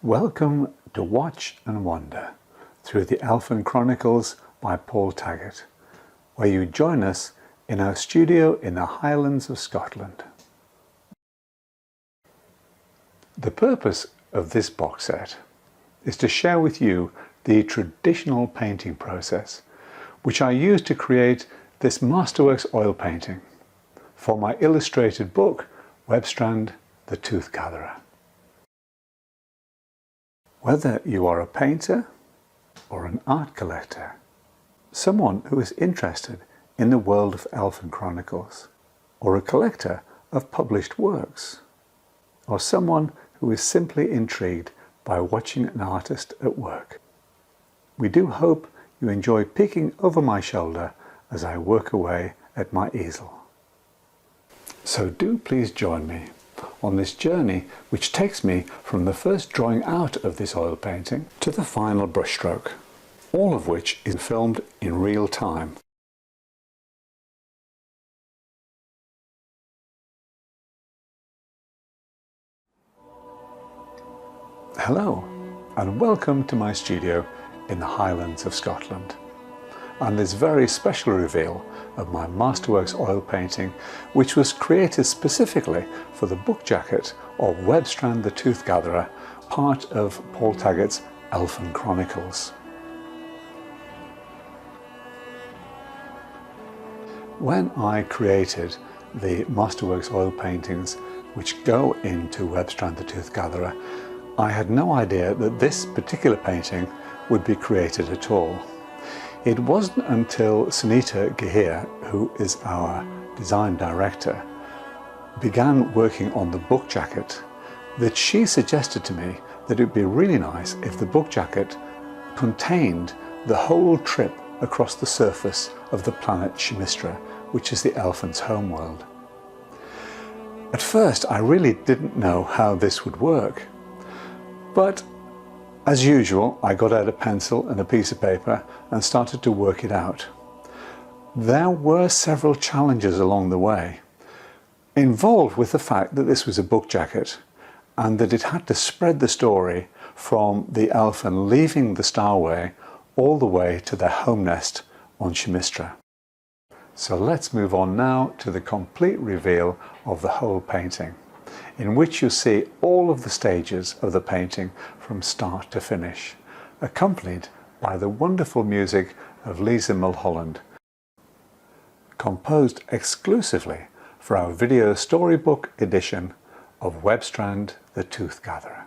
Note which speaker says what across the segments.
Speaker 1: Welcome to Watch and Wander through the Elphen Chronicles by Paul Taggart, where you join us in our studio in the Highlands of Scotland. The purpose of this box set is to share with you the traditional painting process which I used to create this Masterworks oil painting for my illustrated book Webstrand, the Tooth Gatherer. Whether you are a painter or an art collector, someone who is interested in the world of Elphen Chronicles, or a collector of published works, or someone who is simply intrigued by watching an artist at work, we do hope you enjoy peeking over my shoulder as I work away at my easel. So do please join me on this journey which takes me from the first drawing out of this oil painting to the final brushstroke, all of which is filmed in real time. Hello and welcome to my studio in the Highlands of Scotland, and this very special reveal of my Masterworks oil painting, which was created specifically for the book jacket of Webstrand the Tooth Gatherer, part of Paul Taggart's Elphen Chronicles. When I created the Masterworks oil paintings which go into Webstrand the Tooth Gatherer, I had no idea that this particular painting would be created at all. It wasn't until Sunita Gahir, who is our design director, began working on the book jacket that she suggested to me that it would be really nice if the book jacket contained the whole trip across the surface of the planet Shimmistra, which is the Elfen's homeworld. At first I really didn't know how this would work, but as usual, I got out a pencil and a piece of paper and started to work it out. There were several challenges along the way, involved with the fact that this was a book jacket and that it had to spread the story from the Elfen leaving the Starway all the way to their home nest on Shimmistra. So let's move on now to the complete reveal of the whole painting, in which you see all of the stages of the painting from start to finish, accompanied by the wonderful music of Lisa Mulholland, composed exclusively for our video storybook edition of Webstrand the Tooth Gatherer.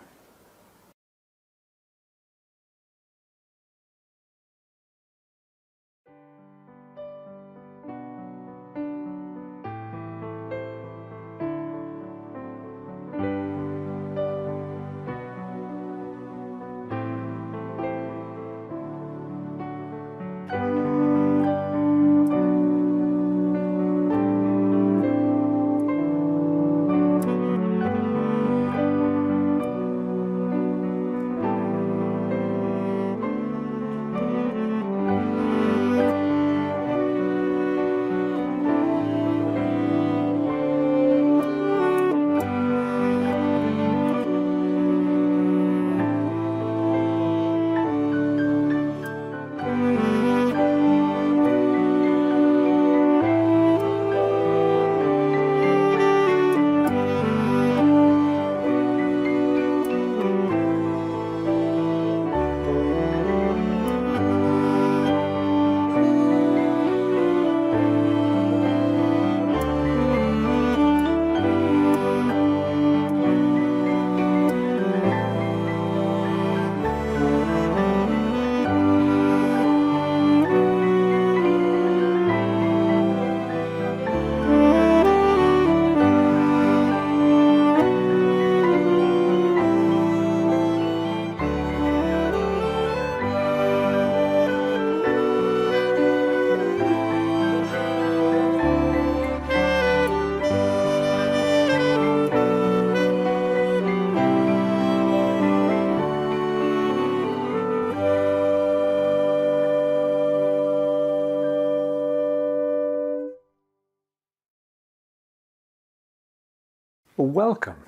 Speaker 1: Welcome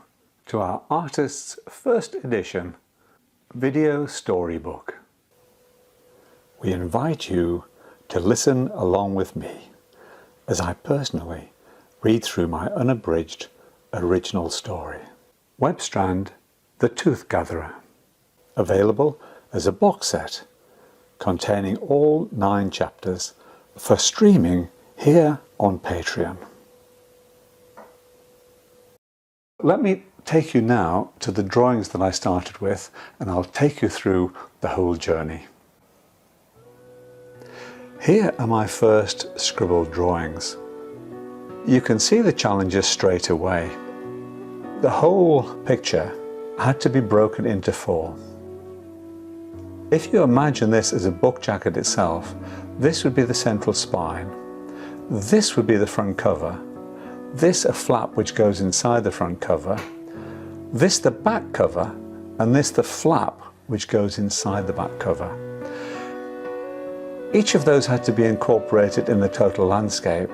Speaker 1: to our artist's first edition Video-StoryBook. We invite you to listen along with me as I personally read through my unabridged original story, Webstrand, the Tooth Gatherer, available as a box set containing all 9 chapters for streaming here on Patreon. Let me take you now to the drawings that I started with, and I'll take you through the whole journey. Here are my first scribbled drawings. You can see the challenges straight away. The whole picture had to be broken into 4. If you imagine this as a book jacket itself, this would be the central spine. This would be the front cover. This a flap which goes inside the front cover. This the back cover, and this the flap which goes inside the back cover. Each of those had to be incorporated in the total landscape.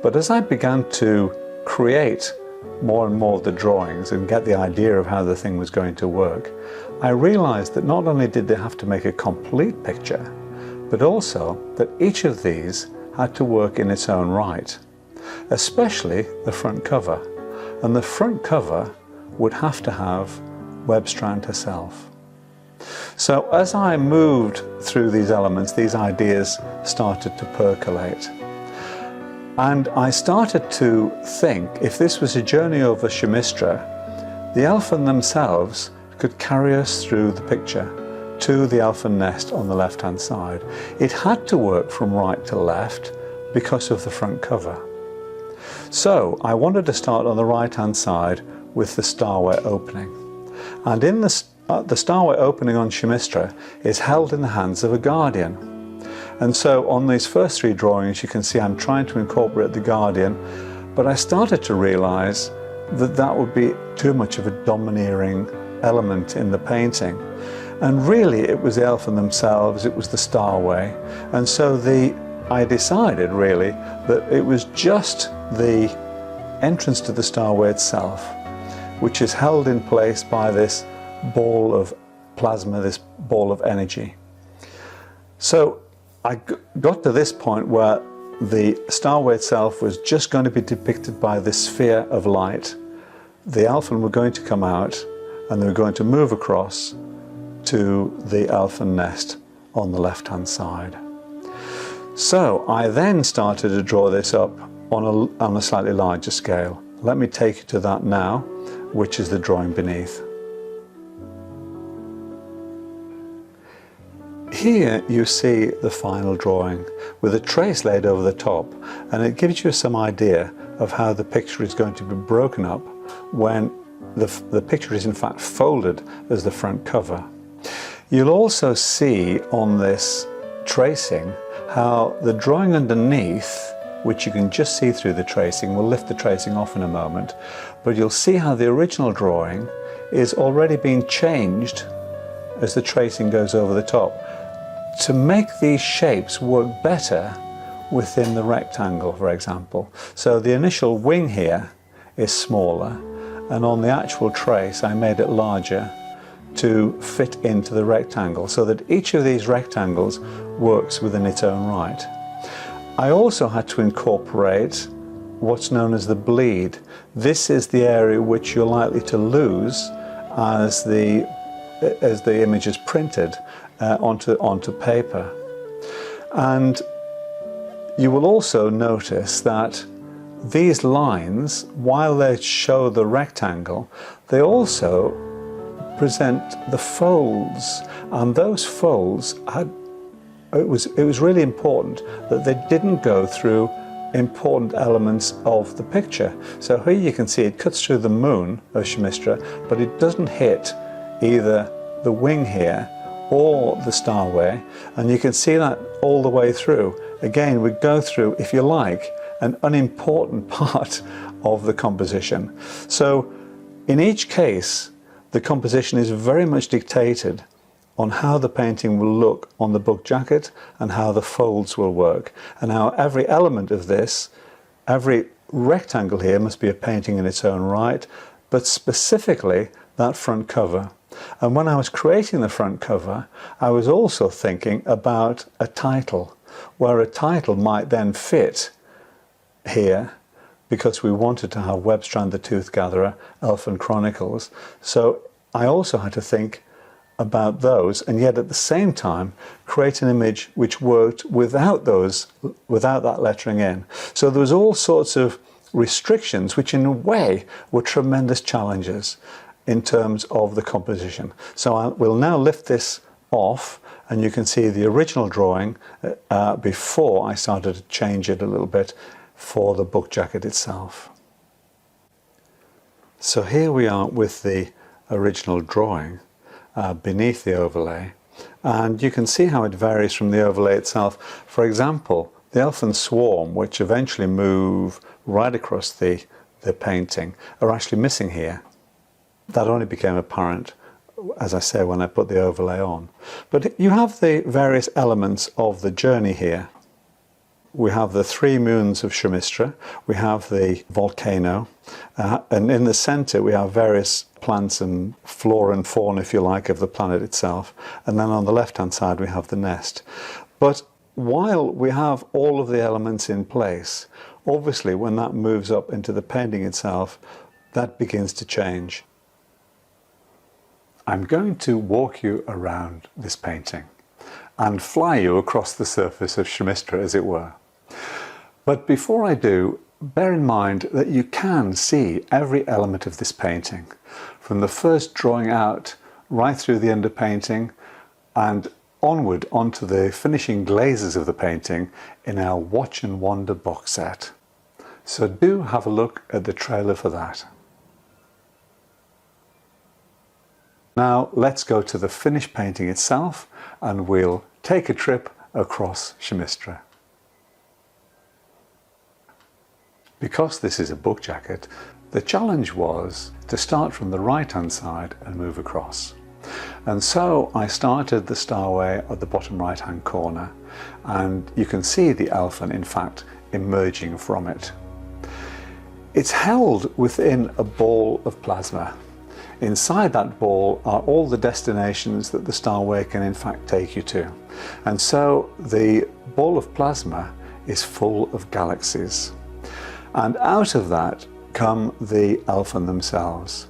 Speaker 1: But as I began to create more and more of the drawings and get the idea of how the thing was going to work, I realized that not only did they have to make a complete picture, but also that each of these had to work in its own right, especially the front cover. And the front cover would have to have Webstrand herself. So as I moved through these elements, these ideas started to percolate. And I started to think, if this was a journey over Shimmistra, the Elphen themselves could carry us through the picture to the Elphen nest on the left-hand side. It had to work from right to left because of the front cover. So I wanted to start on the right-hand side with the Starway opening. And in the Starway opening on Shimmistra is held in the hands of a guardian. And so on these first 3 drawings you can see I'm trying to incorporate the guardian, but I started to realize that that would be too much of a domineering element in the painting. And really it was the Elphen themselves, it was the Starway. And so I decided really that it was just the entrance to the Starway itself, which is held in place by this ball of plasma, this ball of energy. So I got to this point where the Starway itself was just going to be depicted by this sphere of light. The Elphen were going to come out and they were going to move across to the Elphen nest on the left-hand side. So I then started to draw this up on a slightly larger scale. Let me take you to that now, which is the drawing beneath. Here you see the final drawing with a trace laid over the top, and it gives you some idea of how the picture is going to be broken up when the picture is in fact folded as the front cover. You'll also see on this tracing how the drawing underneath, which you can just see through the tracing, we'll lift the tracing off in a moment, but you'll see how the original drawing is already being changed as the tracing goes over the top to make these shapes work better within the rectangle, for example. So the initial wing here is smaller, and on the actual trace I made it larger to fit into the rectangle so that each of these rectangles works within its own right. I also had to incorporate what's known as the bleed. This is the area which you're likely to lose as the image is printed onto paper. And you will also notice that these lines, while they show the rectangle, they also present the folds, and those folds it was really important that they didn't go through important elements of the picture. So here you can see it cuts through the moon of Shimmistra, but it doesn't hit either the wing here or the Starway, and you can see that all the way through. Again, we go through, if you like, an unimportant part of the composition. So in each case, the composition is very much dictated on how the painting will look on the book jacket and how the folds will work, and how every element of this, every rectangle here must be a painting in its own right, but specifically that front cover. And when I was creating the front cover, I was also thinking about a title, where a title might then fit here, because we wanted to have Webstrand the Tooth Gatherer, Elphen Chronicles. So I also had to think about those, and yet at the same time create an image which worked without that lettering in. So there was all sorts of restrictions which in a way were tremendous challenges in terms of the composition. So I will now lift this off, and you can see the original drawing before I started to change it a little bit for the book jacket itself. So here we are with the original drawing beneath the overlay, and you can see how it varies from the overlay itself. For example, the elfin swarm, which eventually move right across the painting, are actually missing here. That only became apparent, as I say, when I put the overlay on. But you have the various elements of the journey here. We have the 3 moons of Shimmistra, we have the volcano, and in the centre we have various plants and flora and fauna, if you like, of the planet itself. And then on the left-hand side we have the nest. But while we have all of the elements in place, obviously when that moves up into the painting itself, that begins to change. I'm going to walk you around this painting and fly you across the surface of Shimmistra, as it were. But before I do, bear in mind that you can see every element of this painting, from the first drawing out right through the underpainting and onward onto the finishing glazes of the painting in our Watch and Wonder box set. So do have a look at the trailer for that. Now let's go to the finished painting itself, and we'll take a trip across Shimmistra. Because this is a book jacket, the challenge was to start from the right-hand side and move across. And so I started the Starway at the bottom right-hand corner, and you can see the elfin, in fact, emerging from it. It's held within a ball of plasma. Inside that ball are all the destinations that the Starway can in fact take you to. And so the ball of plasma is full of galaxies. And out of that come the elfin themselves.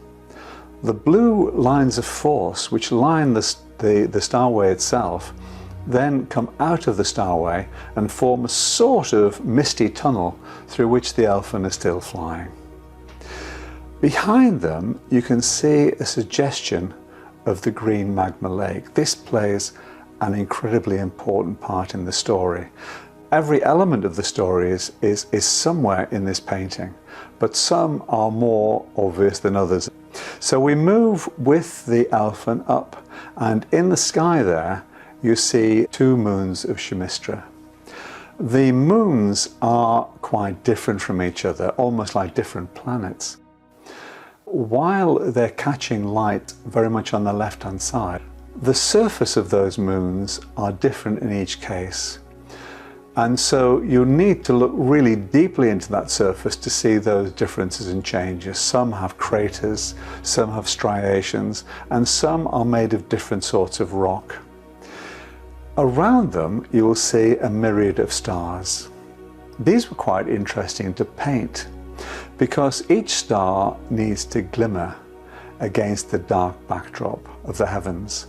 Speaker 1: The blue lines of force which line the Starway itself then come out of the Starway and form a sort of misty tunnel through which the elfin is still flying. Behind them you can see a suggestion of the green magma lake. This plays an incredibly important part in the story. Every element of the story is somewhere in this painting, but some are more obvious than others. So we move with the elfin up, and in the sky there you see 2 moons of Shimmistra. The moons are quite different from each other, almost like different planets. While they're catching light very much on the left-hand side, the surface of those moons are different in each case. And so you need to look really deeply into that surface to see those differences and changes. Some have craters, some have striations, and some are made of different sorts of rock. Around them you will see a myriad of stars. These were quite interesting to paint, because each star needs to glimmer against the dark backdrop of the heavens.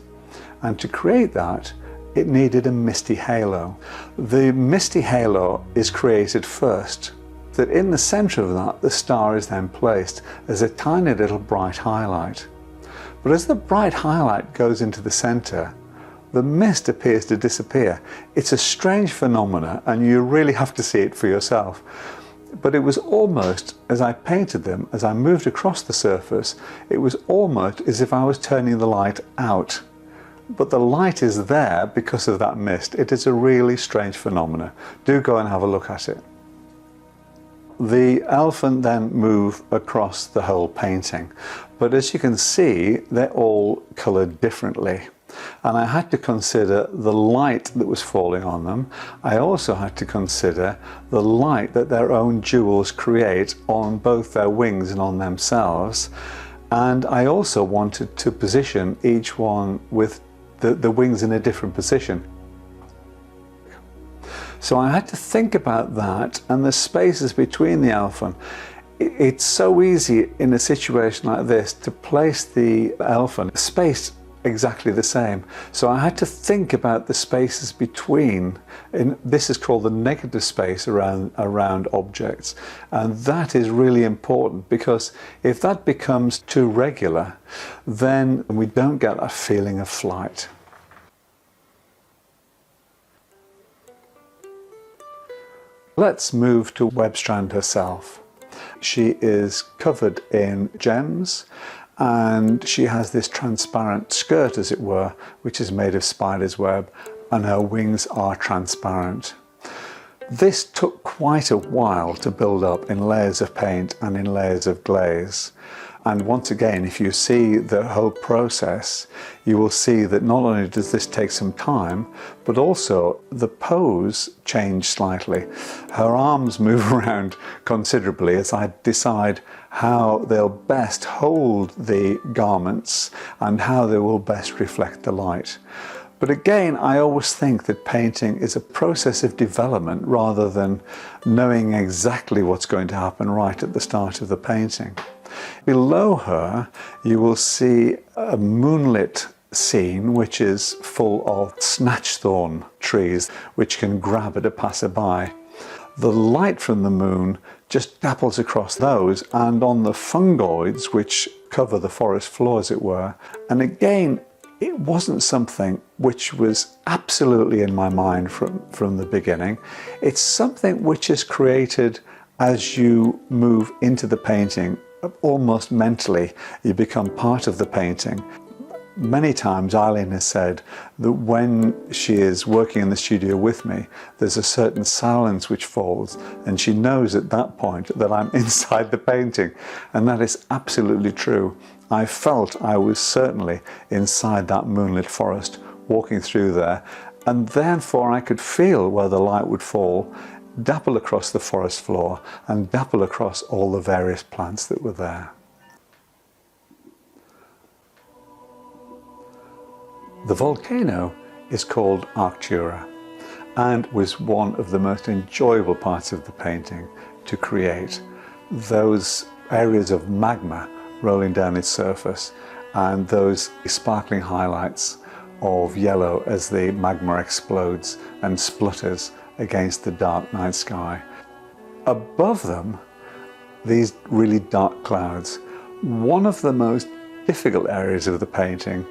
Speaker 1: And to create that, it needed a misty halo. The misty halo is created first, that in the center of that the star is then placed as a tiny little bright highlight. But as the bright highlight goes into the center, the mist appears to disappear. It's a strange phenomenon, and you really have to see it for yourself. But it was almost, as I painted them, as I moved across the surface, it was almost as if I was turning the light out. But the light is there because of that mist. It is a really strange phenomenon. Do go and have a look at it. The elfin then move across the whole painting, but as you can see, they're all coloured differently. And I had to consider the light that was falling on them. I also had to consider the light that their own jewels create on both their wings and on themselves. And I also wanted to position each one with the wings in a different position. So I had to think about that and the spaces between the elfen. It's so easy in a situation like this to place the elfen spaced exactly the same. So I had to think about the spaces between, and this is called the negative space around objects. And that is really important, because if that becomes too regular, then we don't get a feeling of flight. Let's move to Webstrand herself. She is covered in gems, and she has this transparent skirt, as it were, which is made of spider's web, and her wings are transparent. This took quite a while to build up in layers of paint and in layers of glaze. And once again, if you see the whole process, you will see that not only does this take some time, but also the pose changed slightly. Her arms move around considerably as I decide how they'll best hold the garments and how they will best reflect the light. But again, I always think that painting is a process of development rather than knowing exactly what's going to happen right at the start of the painting. Below her, you will see a moonlit scene which is full of snatchthorn trees which can grab at a passerby. The light from the moon just dapples across those and on the fungoids which cover the forest floor, as it were. And again, it wasn't something which was absolutely in my mind from the beginning. It's something which is created as you move into the painting. Almost mentally, you become part of the painting. Many times Eileen has said that when she is working in the studio with me, there's a certain silence which falls, and she knows at that point that I'm inside the painting, and that is absolutely true. I felt I was certainly inside that moonlit forest, walking through there, and therefore I could feel where the light would fall, dapple across the forest floor and dapple across all the various plants that were there. The volcano is called Arctura and was one of the most enjoyable parts of the painting to create. Those areas of magma rolling down its surface and those sparkling highlights of yellow as the magma explodes and splutters against the dark night sky. Above them, these really dark clouds. One of the most difficult areas of the painting,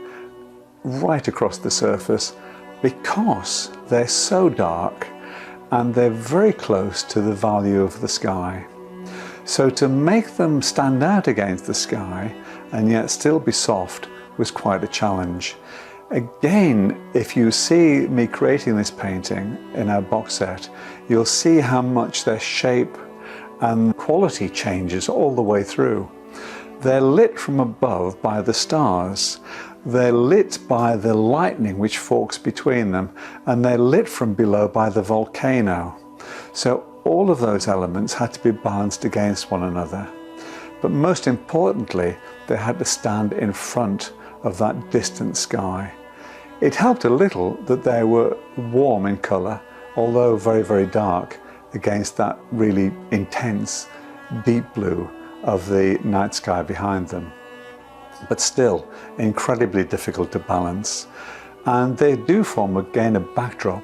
Speaker 1: right across the surface, because they're so dark and they're very close to the value of the sky. So to make them stand out against the sky and yet still be soft was quite a challenge. Again, if you see me creating this painting in our box set, you'll see how much their shape and quality changes all the way through. They're lit from above by the stars, they're lit by the lightning which forks between them, and they're lit from below by the volcano. So all of those elements had to be balanced against one another. But most importantly, they had to stand in front of that distant sky. It helped a little that they were warm in colour, although very, very dark, against that really intense deep blue of the night sky behind them. But still incredibly difficult to balance. And they do form again a backdrop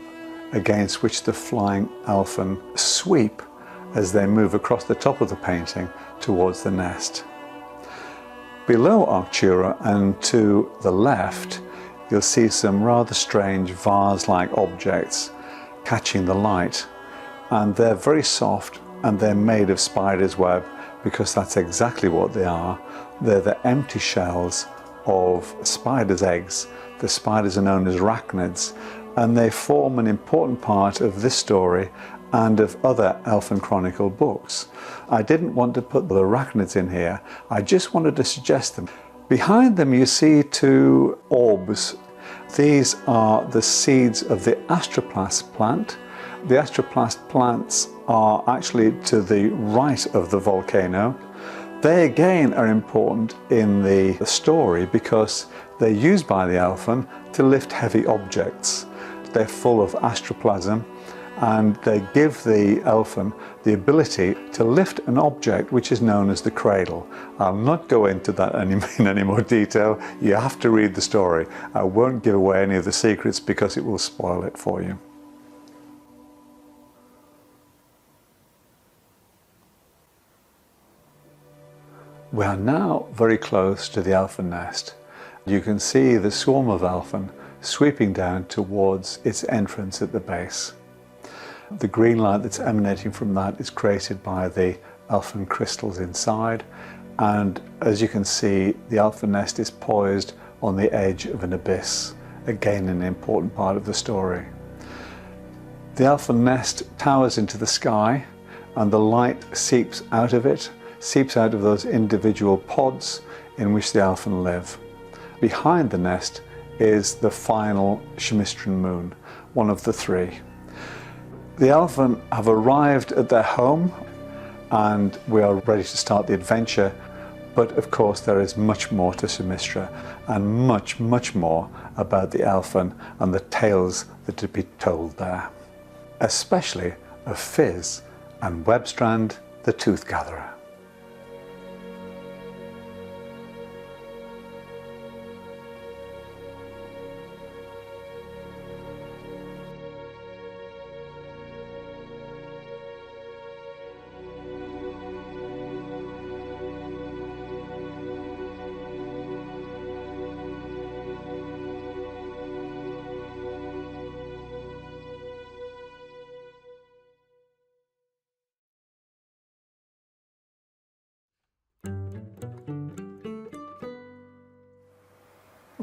Speaker 1: against which the flying elfen sweep as they move across the top of the painting towards the nest. Below Arctura and to the left, you'll see some rather strange vase-like objects catching the light, and they're very soft and they're made of spider's web, because that's exactly what they are. They're the empty shells of spiders' eggs. The spiders are known as arachnids, and they form an important part of this story and of other Elphen Chronicle books. I didn't want to put the arachnids in here, I just wanted to suggest them. Behind them you see two orbs. These are the seeds of the astroplast plant. The astroplast plants are actually to the right of the volcano. They again are important in the story because they're used by the Elphen to lift heavy objects. They're full of astroplasm, and they give the Elphen the ability to lift an object which is known as the cradle. I'll not go into that in any more detail. You have to read the story. I won't give away any of the secrets because it will spoil it for you. We are now very close to the Elphen nest. You can see the swarm of Elphen sweeping down towards its entrance at the base. The green light that's emanating from that is created by the Elphen crystals inside, and as you can see, the Elphen nest is poised on the edge of an abyss, again an important part of the story. The Elphen nest towers into the sky, and the light seeps out of it, seeps out of those individual pods in which the Elphen live. Behind the nest is the final Shimmistran moon, one of the three. The Elphen have arrived at their home and we are ready to start the adventure, but of course there is much more to Shimmistra and much more about the Elphen and the tales that are to be told there, especially of Fizz and Webstrand the Tooth Gatherer.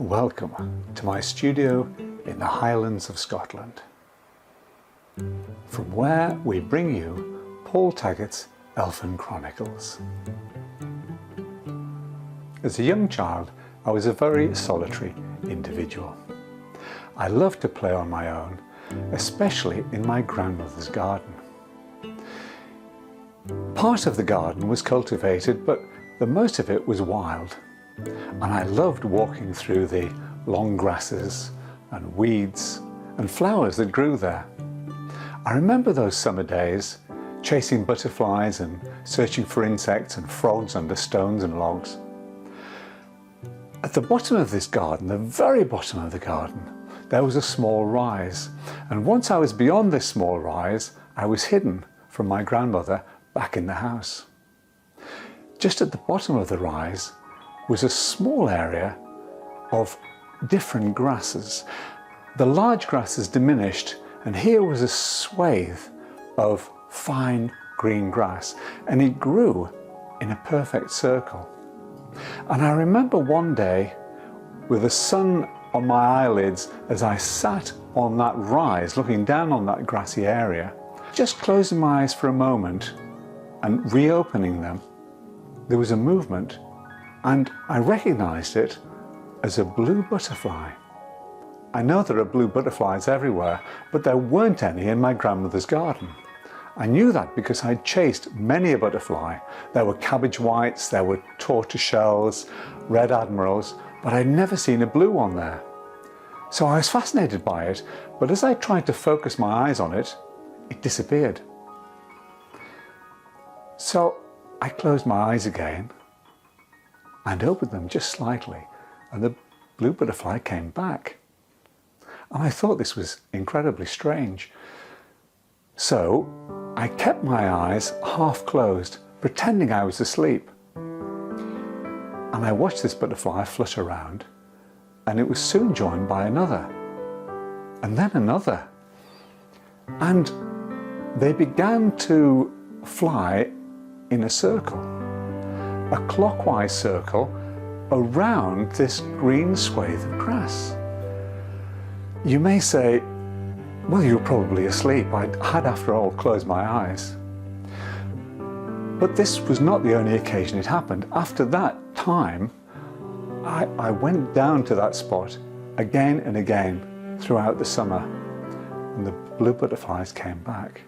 Speaker 1: Welcome to my studio in the Highlands of Scotland, from where we bring you Paul Taggart's Elphen Chronicles. As a young child, I was a very solitary individual. I loved to play on my own, especially in my grandmother's garden. Part of the garden was cultivated, but the most of it was wild. And I loved walking through the long grasses and weeds and flowers that grew there. I remember those summer days, chasing butterflies and searching for insects and frogs under stones and logs. At the bottom of this garden, the very bottom of the garden, there was a small rise. And once I was beyond this small rise, I was hidden from my grandmother back in the house. Just at the bottom of the rise was a small area of different grasses. The large grasses diminished, and here was a swathe of fine green grass, and it grew in a perfect circle. And I remember one day, with the sun on my eyelids as I sat on that rise looking down on that grassy area, just closing my eyes for a moment and reopening them, there was a movement, and I recognized it as a blue butterfly. I know there are blue butterflies everywhere, but there weren't any in my grandmother's garden. I knew that because I'd chased many a butterfly. There were cabbage whites, there were tortoiseshells, red admirals, but I'd never seen a blue one there. So I was fascinated by it, but as I tried to focus my eyes on it, it disappeared. So I closed my eyes again and opened them just slightly, and the blue butterfly came back. And I thought this was incredibly strange. So I kept my eyes half closed, pretending I was asleep. And I watched this butterfly flutter around, and it was soon joined by another, and then another. And they began to fly in a circle, a clockwise circle around this green swathe of grass. You may say, well, you were probably asleep. I had, after all, closed my eyes. But this was not the only occasion it happened. After that time, I went down to that spot again and again throughout the summer, and the blue butterflies came back.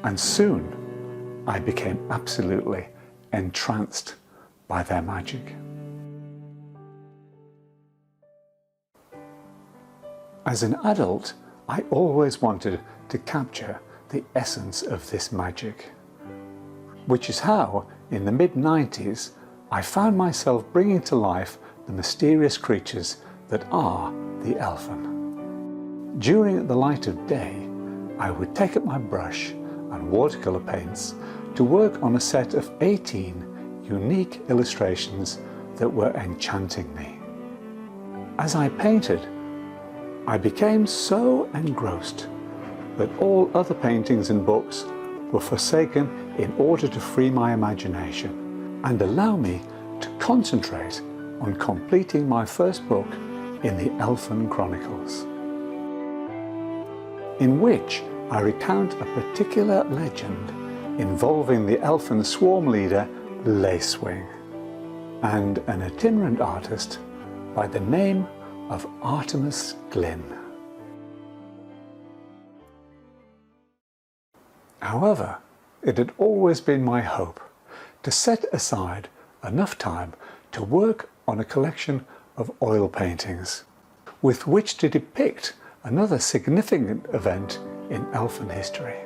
Speaker 1: And soon I became absolutely entranced by their magic. As an adult, I always wanted to capture the essence of this magic, which is how, in the mid-90s, I found myself bringing to life the mysterious creatures that are the Elphen. During the light of day, I would take up my brush and watercolour paints to work on a set of 18 unique illustrations that were enchanting me. As I painted, I became so engrossed that all other paintings and books were forsaken in order to free my imagination and allow me to concentrate on completing my first book in the Elphen Chronicles, in which I recount a particular legend involving the Elphen swarm leader Lacewing and an itinerant artist by the name of Artemis Glynn. However, it had always been my hope to set aside enough time to work on a collection of oil paintings with which to depict another significant event in Elphen history.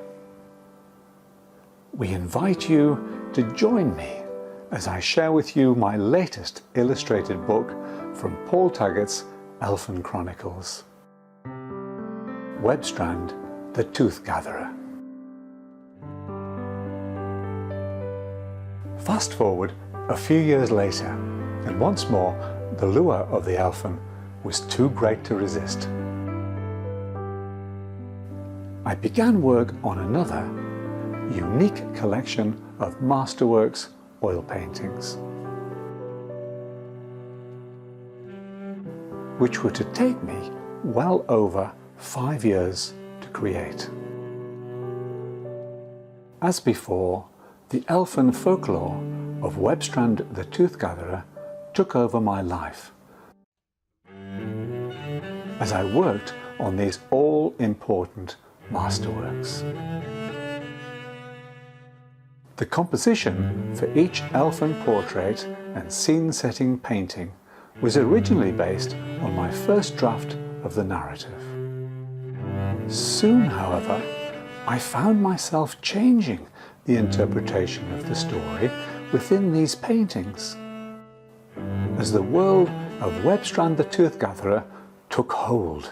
Speaker 1: We invite you to join me as I share with you my latest illustrated book from Paul Taggart's Elphen Chronicles, Webstrand, the Tooth Gatherer. Fast forward a few years later, and once more the lure of the Elphen was too great to resist. I began work on another unique collection of Masterworks oil paintings, which were to take me well over 5 years to create. As before, the Elphen folklore of Webstrand the Tooth Gatherer took over my life as I worked on these all-important masterworks. The composition for each Elphen portrait and scene-setting painting was originally based on my first draft of the narrative. Soon, however, I found myself changing the interpretation of the story within these paintings as the world of Webstrand the Tooth Gatherer took hold.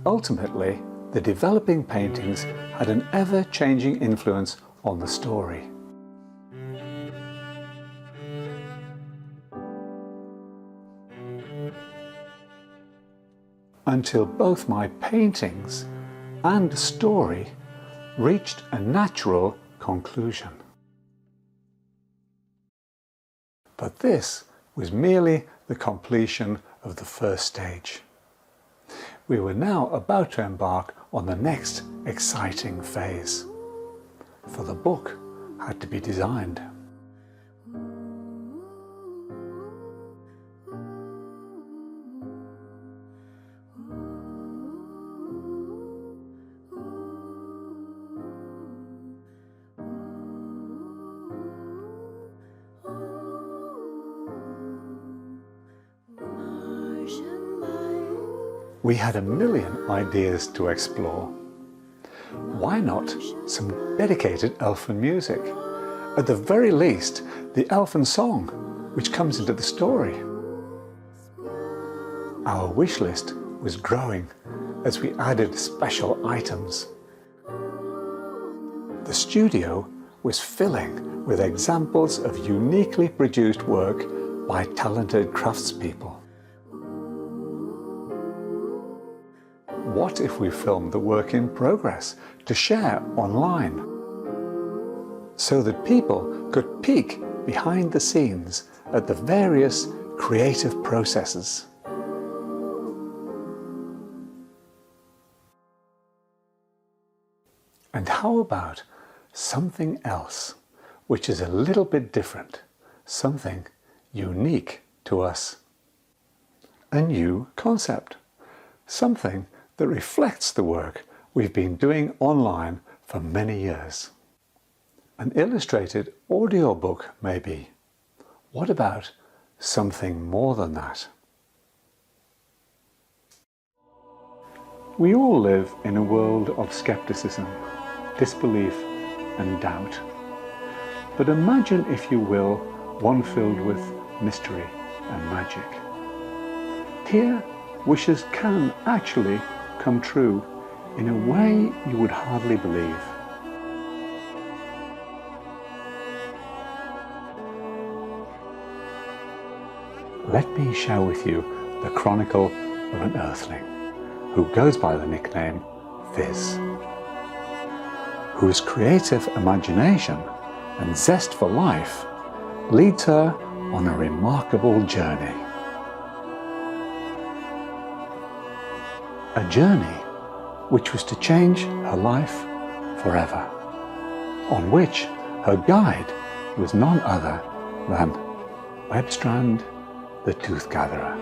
Speaker 1: Ultimately, the developing paintings had an ever-changing influence on the story. Until both my paintings and story reached a natural conclusion. But this was merely the completion of the first stage. We were now about to embark on the next exciting phase, for the book had to be designed. We had a million ideas to explore. Why not some dedicated Elphen music? At the very least, the Elphen song, which comes into the story. Our wish list was growing as we added special items. The studio was filling with examples of uniquely produced work by talented craftspeople. What if we filmed the work in progress to share online, so that people could peek behind the scenes at the various creative processes? And how about something else, which is a little bit different, something unique to us? A new concept, something that reflects the work we've been doing online for many years. An illustrated audiobook, maybe. What about something more than that? We all live in a world of skepticism, disbelief and doubt. But imagine, if you will, one filled with mystery and magic. Here, wishes can actually come true in a way you would hardly believe. Let me share with you the chronicle of an earthling who goes by the nickname Fizz, whose creative imagination and zest for life leads her on a remarkable journey. A journey which was to change her life forever, on which her guide was none other than Webstrand the Tooth Gatherer.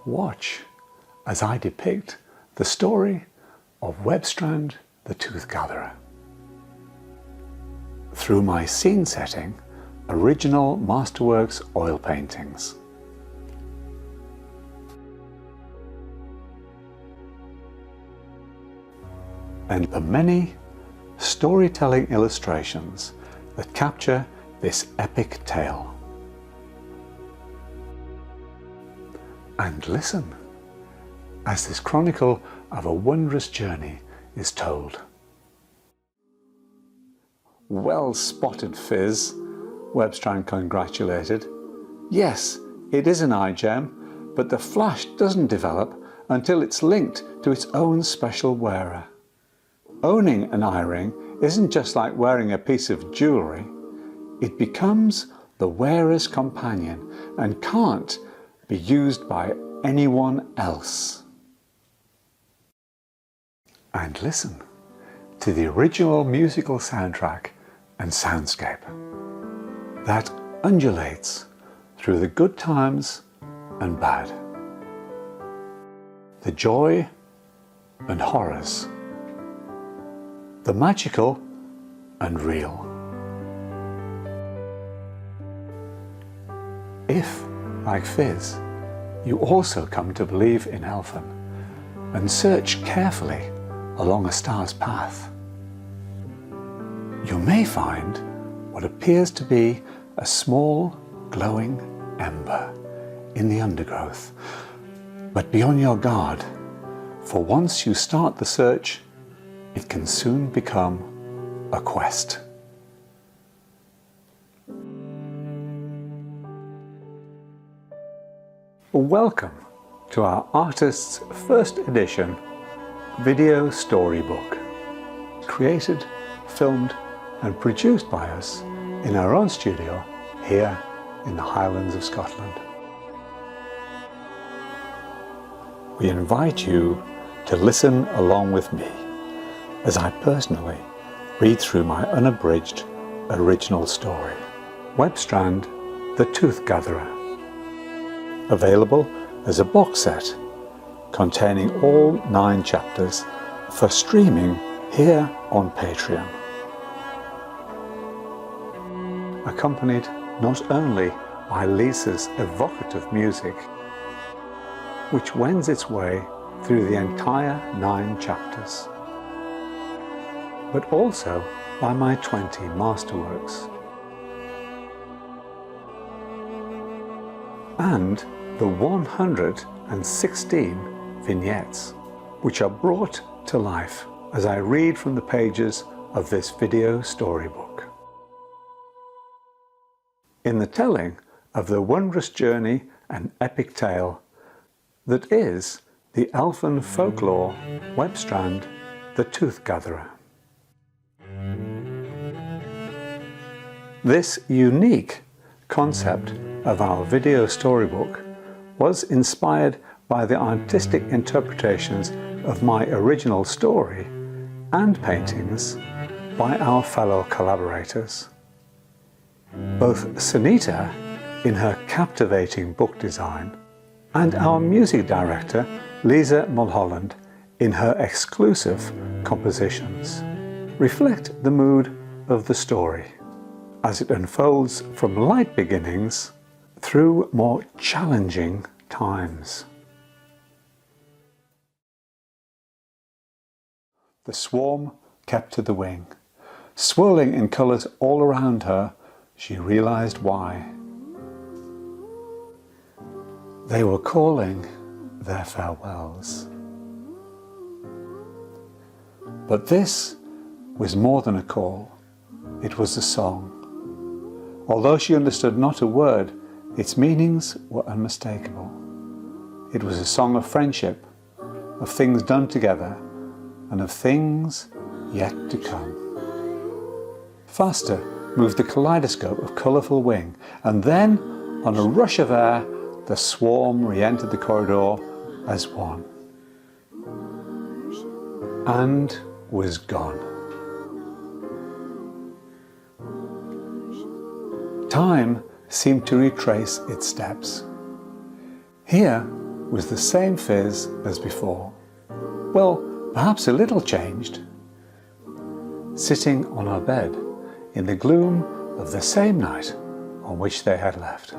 Speaker 1: Watch as I depict the story of Webstrand the Tooth Gatherer through my scene setting, original Masterworks oil paintings. And the many storytelling illustrations that capture this epic tale. And listen as this chronicle of a wondrous journey is told. Well spotted, Fizz, Webstrand congratulated. Yes, it is an eye gem, but the flash doesn't develop until it's linked to its own special wearer. Owning an eye ring isn't just like wearing a piece of jewellery. It becomes the wearer's companion and can't be used by anyone else. And listen to the original musical soundtrack and soundscape that undulates through the good times and bad, the joy and horrors, the magical and real. If, like Fizz, you also come to believe in Elphen and search carefully along a star's path, you may find what appears to be a small glowing ember in the undergrowth. But be on your guard, for once you start the search, it can soon become a quest. Welcome to our artist's first edition video storybook, created, filmed and produced by us in our own studio here in the Highlands of Scotland. We invite you to listen along with me as I personally read through my unabridged original story, Webstrand the Tooth Gatherer, available as a box set containing all 9 chapters for streaming here on Patreon, accompanied not only by Lisa's evocative music, which wends its way through the entire 9 chapters, but also by my 20 masterworks, and the 116 vignettes, which are brought to life as I read from the pages of this video storybook, in the telling of the wondrous journey and epic tale that is the Elphen folklore Webstrand the Tooth Gatherer. This unique concept of our video storybook was inspired by the artistic interpretations of my original story and paintings by our fellow collaborators. Both Sunita in her captivating book design, and our music director, Lisa Mulholland, in her exclusive compositions, reflect the mood of the story as it unfolds from light beginnings through more challenging times. The swarm kept to the wing. Swirling in colours all around her, she realised why. They were calling their farewells. But this was more than a call. It was a song. Although she understood not a word, its meanings were unmistakable. It was a song of friendship, of things done together, and of things yet to come. Faster moved the kaleidoscope of colourful wing, and then, on a rush of air, the swarm re-entered the corridor as one. And was gone. Time seemed to retrace its steps. Here was the same fizz as before. Well, perhaps a little changed. Sitting on our bed in the gloom of the same night on which they had left.